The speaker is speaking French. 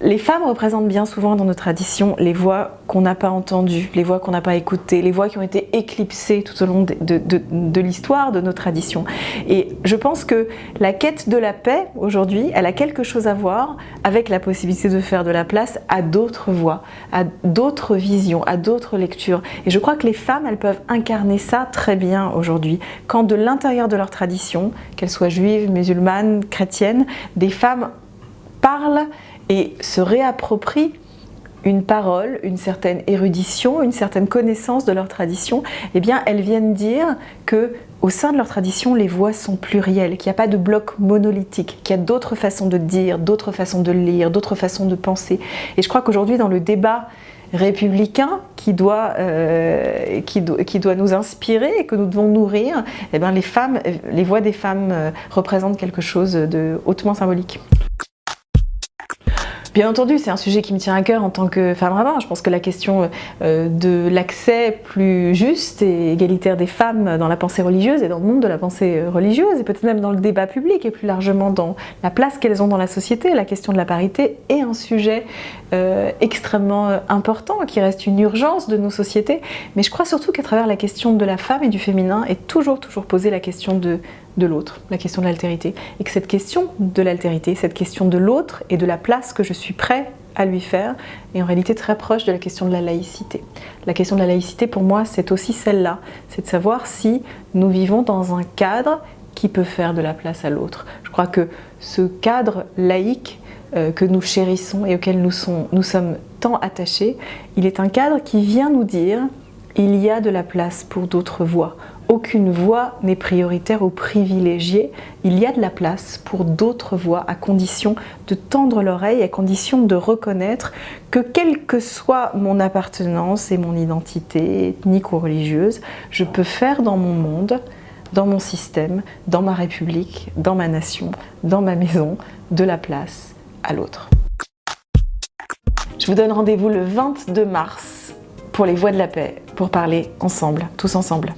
Les femmes représentent bien souvent dans nos traditions les voix qu'on n'a pas entendues, les voix qu'on n'a pas écoutées, les voix qui ont été éclipsées tout au long de l'histoire de nos traditions. Et je pense que la quête de la paix, aujourd'hui, elle a quelque chose à voir avec la possibilité de faire de la place à d'autres voix, à d'autres visions, à d'autres lectures. Et je crois que les femmes, elles peuvent incarner ça très bien aujourd'hui, quand de l'intérieur de leur tradition, qu'elles soient juives, musulmanes, chrétiennes, des femmes parlent et se réapproprient une parole, une certaine érudition, une certaine connaissance de leur tradition, eh bien elles viennent dire que au sein de leur tradition, les voix sont plurielles, qu'il n'y a pas de bloc monolithique, qu'il y a d'autres façons de dire, d'autres façons de lire, d'autres façons de penser. Et je crois qu'aujourd'hui, dans le débat républicain qui doit nous inspirer et que nous devons nourrir, eh bien les voix des femmes représentent quelque chose de hautement symbolique. Bien entendu, c'est un sujet qui me tient à cœur en tant que femme rabbin. Je pense que la question de l'accès plus juste et égalitaire des femmes dans la pensée religieuse et dans le monde de la pensée religieuse, et peut-être même dans le débat public et plus largement dans la place qu'elles ont dans la société, la question de la parité est un sujet extrêmement important, qui reste une urgence de nos sociétés. Mais je crois surtout qu'à travers la question de la femme et du féminin est toujours posée la question de l'autre, la question de l'altérité. Et que cette question de l'altérité, cette question de l'autre et de la place que je suis prêt à lui faire est en réalité très proche de la question de la laïcité. La question de la laïcité, pour moi, c'est aussi celle-là. C'est de savoir si nous vivons dans un cadre qui peut faire de la place à l'autre. Je crois que ce cadre laïque que nous chérissons et auquel nous sommes tant attachés, il est un cadre qui vient nous dire il y a de la place pour d'autres voix. Aucune voix n'est prioritaire ou privilégiée. Il y a de la place pour d'autres voix à condition de tendre l'oreille, à condition de reconnaître que quelle que soit mon appartenance et mon identité ethnique ou religieuse, je peux faire dans mon monde, dans mon système, dans ma république, dans ma nation, dans ma maison, de la place à l'autre. Je vous donne rendez-vous le 22 mars pour les Voix de la Paix, pour parler ensemble, tous ensemble.